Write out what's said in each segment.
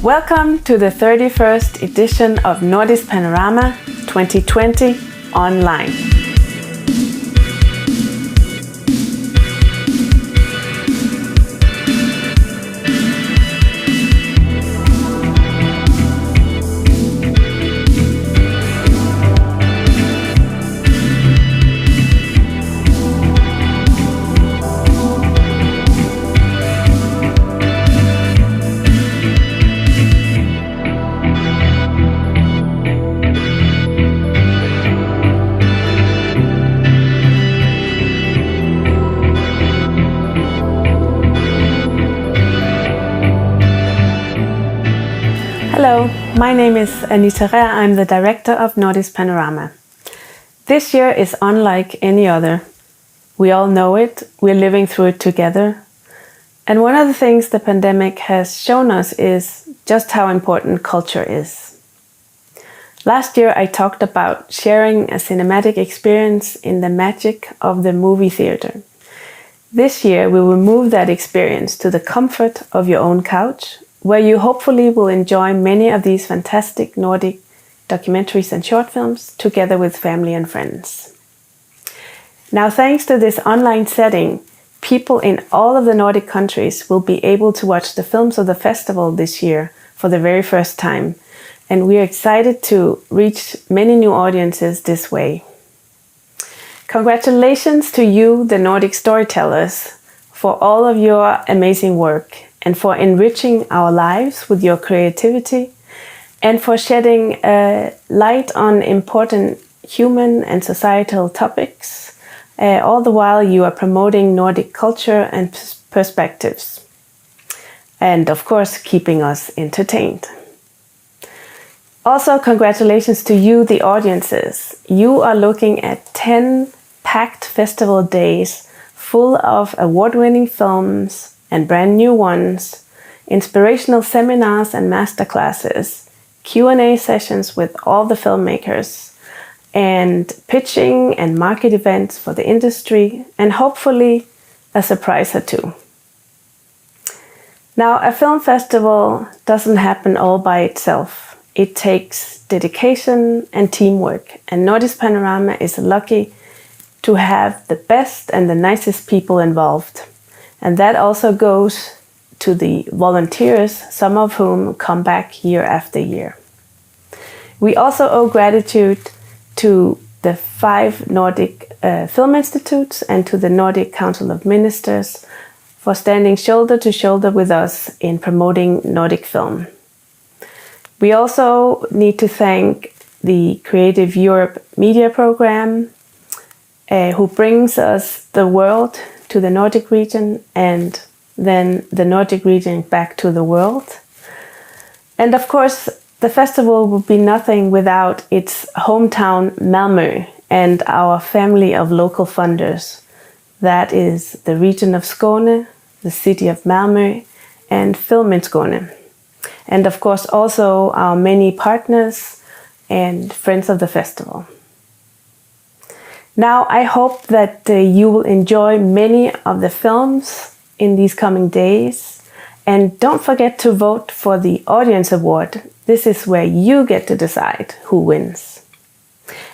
Welcome to the 31st edition of Nordisk Panorama 2020 online. Hello, my name is Anita Rehr. I'm the director of Nordisk Panorama. This year is unlike any other. We all know it, we're living through it together. And one of the things the pandemic has shown us is just how important culture is. Last year I talked about sharing a cinematic experience in the magic of the movie theater. This year we will move that experience to the comfort of your own couch, where you hopefully will enjoy many of these fantastic Nordic documentaries and short films together with family and friends. Now, thanks to this online setting, people in all of the Nordic countries will be able to watch the films of the festival this year for the very first time, and we are excited to reach many new audiences this way. Congratulations to you, the Nordic storytellers, for all of your amazing work, and for enriching our lives with your creativity, and for shedding light on important human and societal topics, all the while you are promoting Nordic culture and perspectives. And of course, keeping us entertained. Also, congratulations to you, the audiences. You are looking at 10 packed festival days full of award-winning films, and brand new ones, inspirational seminars and masterclasses, Q&A sessions with all the filmmakers, and pitching and market events for the industry, and hopefully a surprise or two. Now, a film festival doesn't happen all by itself. It takes dedication and teamwork, and Nordisk Panorama is lucky to have the best and the nicest people involved. And that also goes to the volunteers, some of whom come back year after year. We also owe gratitude to the 5 Nordic film institutes and to the Nordic Council of Ministers for standing shoulder to shoulder with us in promoting Nordic film. We also need to thank the Creative Europe Media Program, who brings us the world to the Nordic region, and then the Nordic region back to the world. And of course, the festival would be nothing without its hometown Malmö and our family of local funders. That is the region of Skåne, the city of Malmö, and Film in Skåne. And of course also our many partners and friends of the festival. Now, I hope that you will enjoy many of the films in these coming days. And don't forget to vote for the Audience Award. This is where you get to decide who wins.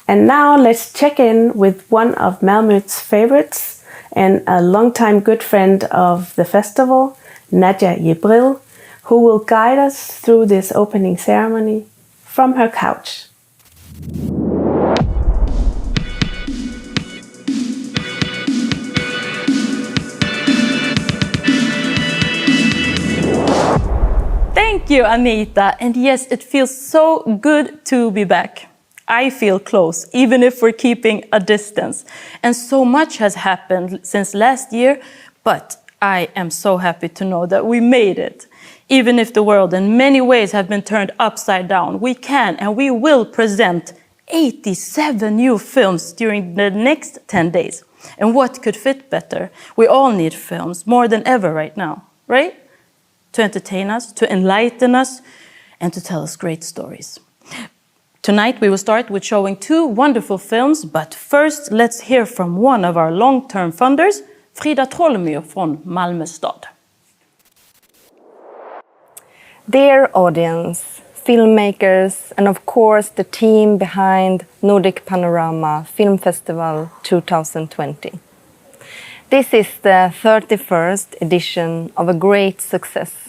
And now let's check in with one of Malmö's favorites and a longtime good friend of the festival, Nadia Jibril, who will guide us through this opening ceremony from her couch. Thank you, Anita. And yes, it feels so good to be back. I feel close, even if we're keeping a distance. And so much has happened since last year, but I am so happy to know that we made it. Even if the world in many ways have been turned upside down, we can and we will present 87 new films during the next 10 days. And what could fit better? We all need films more than ever right now, right? To entertain us, to enlighten us, and to tell us great stories. Tonight we will start with showing 2 wonderful films, but first let's hear from one of our long-term funders, Frida Trollmyr from Malmö stad. Dear audience, filmmakers, and of course the team behind Nordisk Panorama Film Festival 2020. This is the 31st edition of a great success.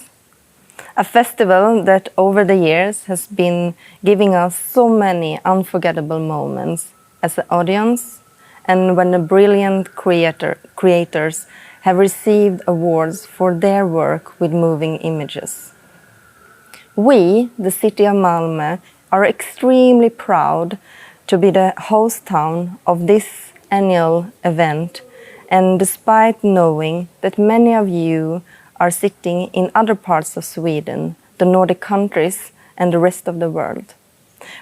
A festival that over the years has been giving us so many unforgettable moments as an audience, and when the brilliant creators have received awards for their work with moving images. We, the city of Malmö, are extremely proud to be the host town of this annual event, and despite knowing that many of you are sitting in other parts of Sweden, the Nordic countries, and the rest of the world,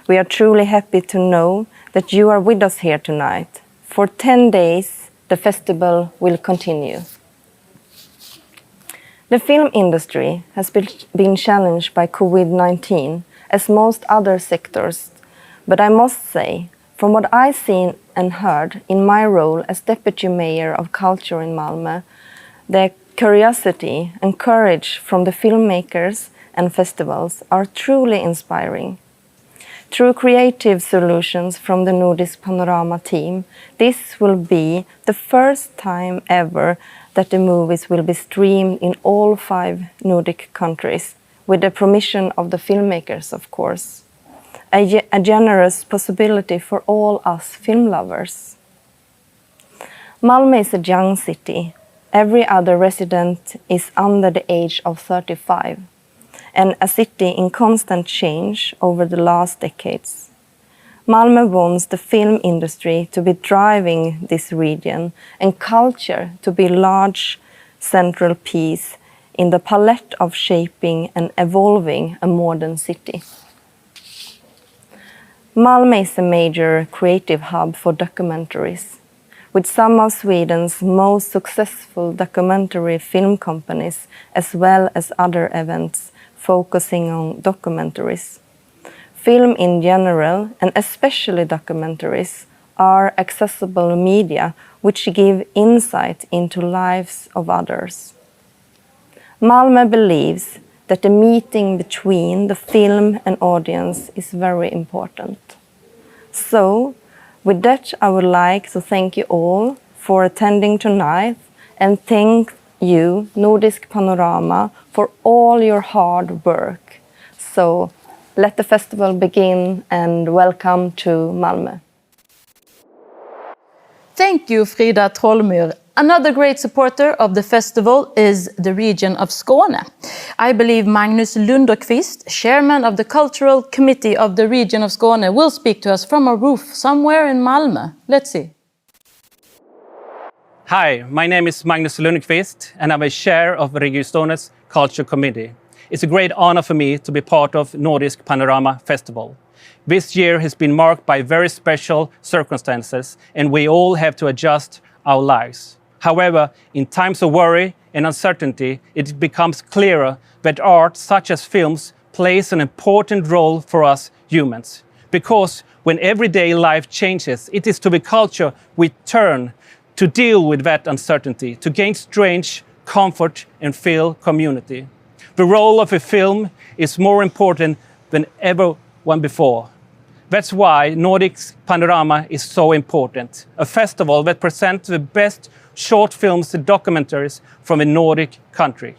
we are truly happy to know that you are with us here tonight. For 10 days, the festival will continue. The film industry has been challenged by COVID-19, as most other sectors, but I must say, from what I've seen and heard in my role as Deputy Mayor of Culture in Malmö, the curiosity and courage from the filmmakers and festivals are truly inspiring. Through creative solutions from the Nordisk Panorama team, this will be the first time ever that the movies will be streamed in all 5 Nordic countries, with the permission of the filmmakers, of course. A generous possibility for all us film lovers. Malmö is a young city. Every other resident is under the age of 35, and a city in constant change over the last decades. Malmö wants the film industry to be driving this region and culture to be a large central piece in the palette of shaping and evolving a modern city. Malmö is a major creative hub for documentaries, with some of Sweden's most successful documentary film companies, as well as other events focusing on documentaries. Film in general, and especially documentaries, are accessible media which give insight into lives of others. Malmö believes that the meeting between the film and audience is very important. So, with that, I would like to thank you all for attending tonight, and thank you, Nordisk Panorama, for all your hard work. So, let the festival begin, and welcome to Malmö. Thank you, Frida Trollmyr. Another great supporter of the festival is the region of Skåne. I believe Magnus Lunderqvist, chairman of the cultural committee of the region of Skåne, will speak to us from a roof somewhere in Malmö. Let's see. Hi, my name is Magnus Lundqvist, and I'm a chair of Region Skåne's Culture Committee. It's a great honor for me to be part of Nordisk Panorama Festival. This year has been marked by very special circumstances, and we all have to adjust our lives. However, in times of worry and uncertainty, it becomes clearer that art, such as films, plays an important role for us humans. Because when everyday life changes, it is to the culture we turn to deal with that uncertainty, to gain strength, comfort, and feel community. The role of a film is more important than ever one before. That's why Nordisk Panorama is so important, a festival that presents the best short films and documentaries from a Nordic country.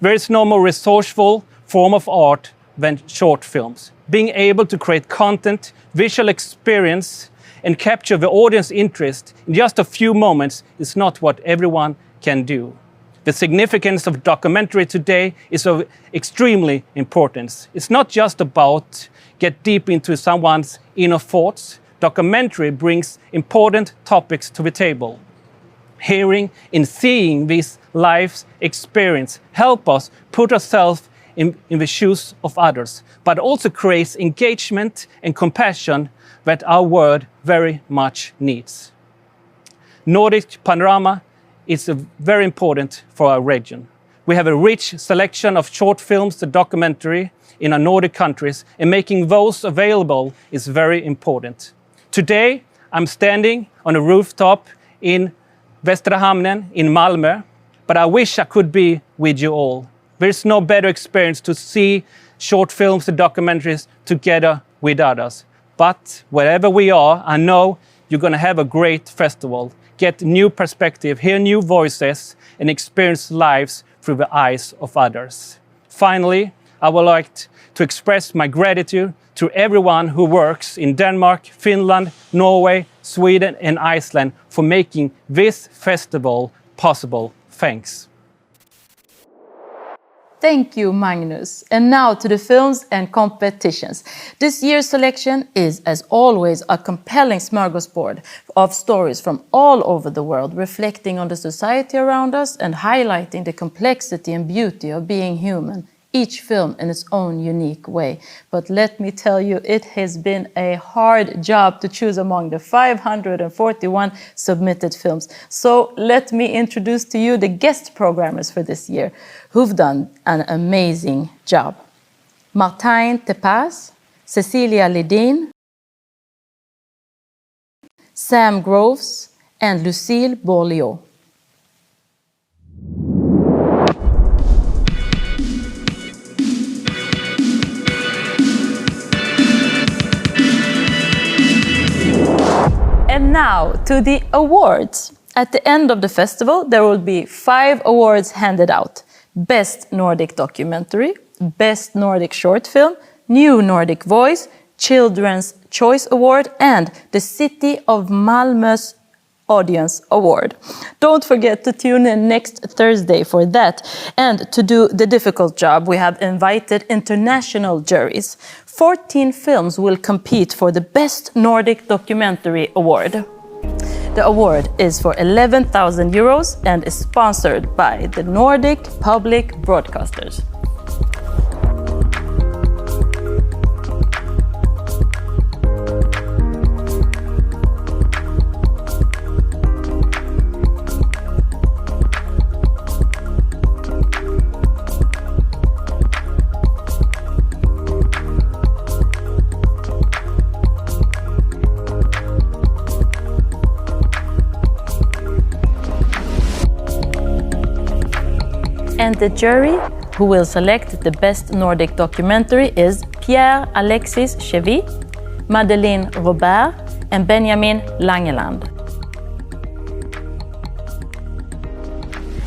There is no more resourceful form of art than short films. Being able to create content, visual experience, and capture the audience interest in just a few moments is not what everyone can do. The significance of documentary today is of extremely importance. It's not just about get deep into someone's inner thoughts. Documentary brings important topics to the table. Hearing and seeing these lives experience help us put ourselves in the shoes of others, but also creates engagement and compassion that our world very much needs. Nordisk Panorama is very important for our region. We have a rich selection of short films and documentary in our Nordic countries, and making those available is very important. Today, I'm standing on a rooftop in Västra Hamnen in Malmö, but I wish I could be with you all. There's no better experience to see short films and documentaries together with others. But wherever we are, I know you're going to have a great festival, get new perspective, hear new voices, and experience lives through the eyes of others. Finally, I would like to express my gratitude to everyone who works in Denmark, Finland, Norway, Sweden, and Iceland for making this festival possible. Thanks. Thank you, Magnus. And now to the films and competitions. This year's selection is, as always, a compelling smorgasbord of stories from all over the world, reflecting on the society around us and highlighting the complexity and beauty of being human, each film in its own unique way. But let me tell you, it has been a hard job to choose among the 541 submitted films. So let me introduce to you the guest programmers for this year, who've done an amazing job. Martin Tepaz, Cecilia Lidin, Sam Groves, and Lucille Beaulieu. And now to the awards. At the end of the festival, there will be 5 awards handed out. Best Nordic Documentary, Best Nordic Short Film, New Nordic Voice, Children's Choice Award, and the City of Malmö's Audience Award. Don't forget to tune in next Thursday for that. And to do the difficult job, we have invited international juries. 14 films will compete for the Best Nordic Documentary Award. The award is for 11,000 euros and is sponsored by the Nordic Public Broadcasters. And the jury who will select the best Nordic documentary is Pierre-Alexis Chevy, Madeleine Robert, and Benjamin Langeland.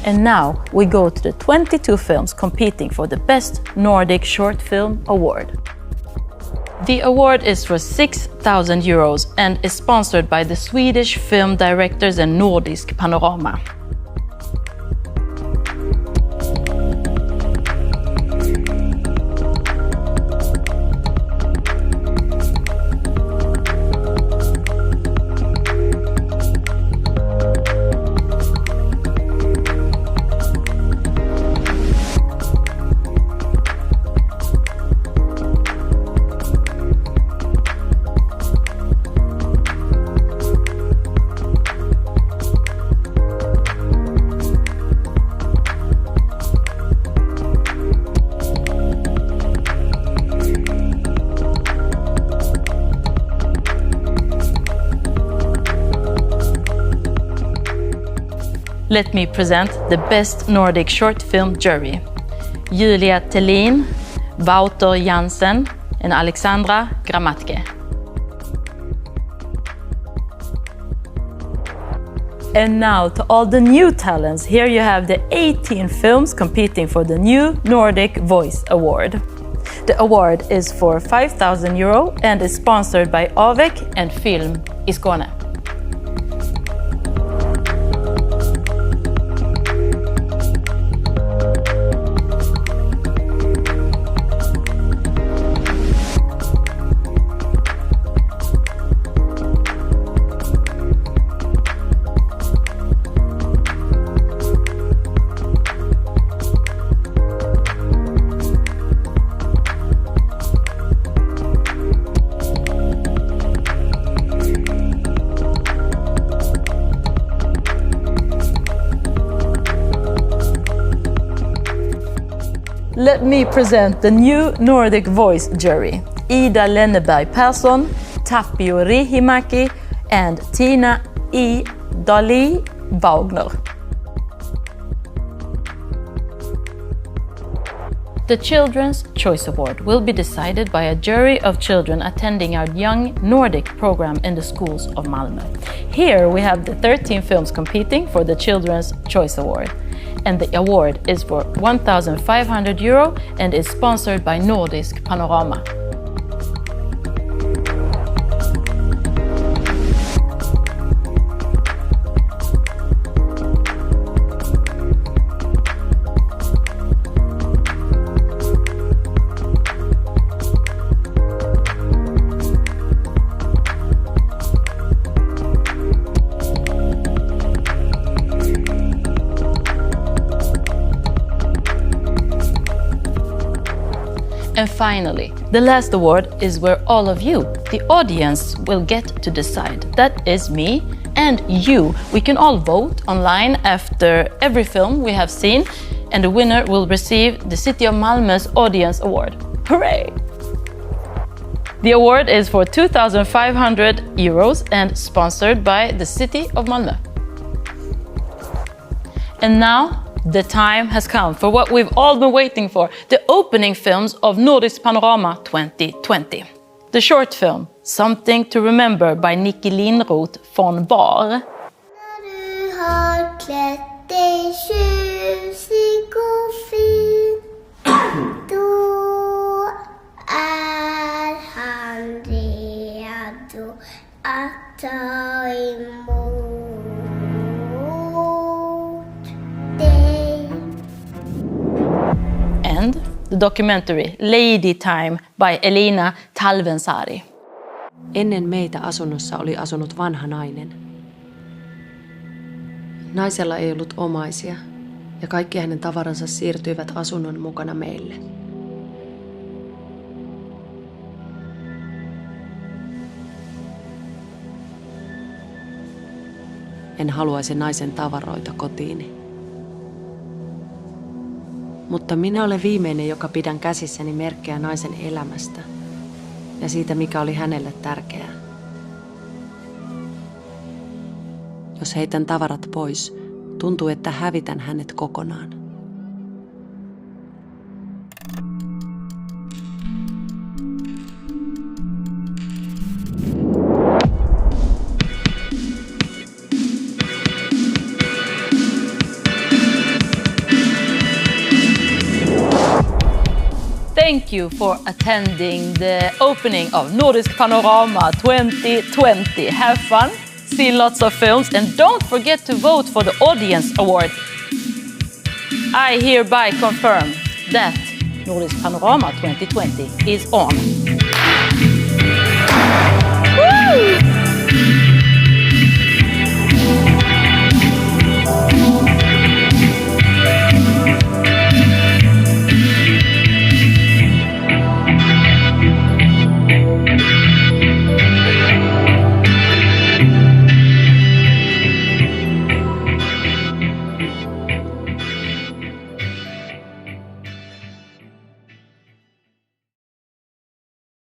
And now we go to the 22 films competing for the Best Nordic Short Film Award. The award is for 6,000 euros and is sponsored by the Swedish film directors and Nordisk Panorama. Let me present the Best Nordic Short Film jury. Julia Thelin, Wouter Jansen, and Alexandra Gramatke. And now to all the new talents, here you have the 18 films competing for the New Nordic Voice Award. The award is for 5,000 euro and is sponsored by Avec and Film i Skåne. let me present the new Nordic Voice jury. Ida Lenneberg Persson, Tapio Rihimäki, and Tina E. Dali Wagner. The Children's Choice Award will be decided by a jury of children attending our Young Nordic program in the schools of Malmö. Here we have the 13 films competing for the Children's Choice Award. And the award is for €1,500 and is sponsored by Nordisk Panorama. And finally, the last award is where all of you, the audience, will get to decide. That is me and you. We can all vote online after every film we have seen, and the winner will receive the City of Malmö's Audience Award. Hooray! The award is for €2,500 and sponsored by the City of Malmö. And now, the time has come for what we've all been waiting for, the opening films of Nordisk Panorama 2020. The short film, Something to Remember by Nicky Lindroth von Bar. När du har klätt dig tjusig och fin, då är han redo att ta emot dig. And the documentary Lady Time by Elina Talvensaari. Ennen meitä asunnossa oli asunut vanha nainen. Naisella ei ollut omaisia, ja kaikki hänen tavaransa siirtyivät asunnon mukana meille. En haluaisi naisen tavaroita kotiini. Mutta minä olen viimeinen, joka pidän käsissäni merkkejä naisen elämästä ja siitä, mikä oli hänelle tärkeää. Jos heitän tavarat pois, tuntuu, että hävitän hänet kokonaan. Thank you for attending the opening of Nordisk Panorama 2020. Have fun, see lots of films, and don't forget to vote for the Audience Award. I hereby confirm that Nordisk Panorama 2020 is on. Woo!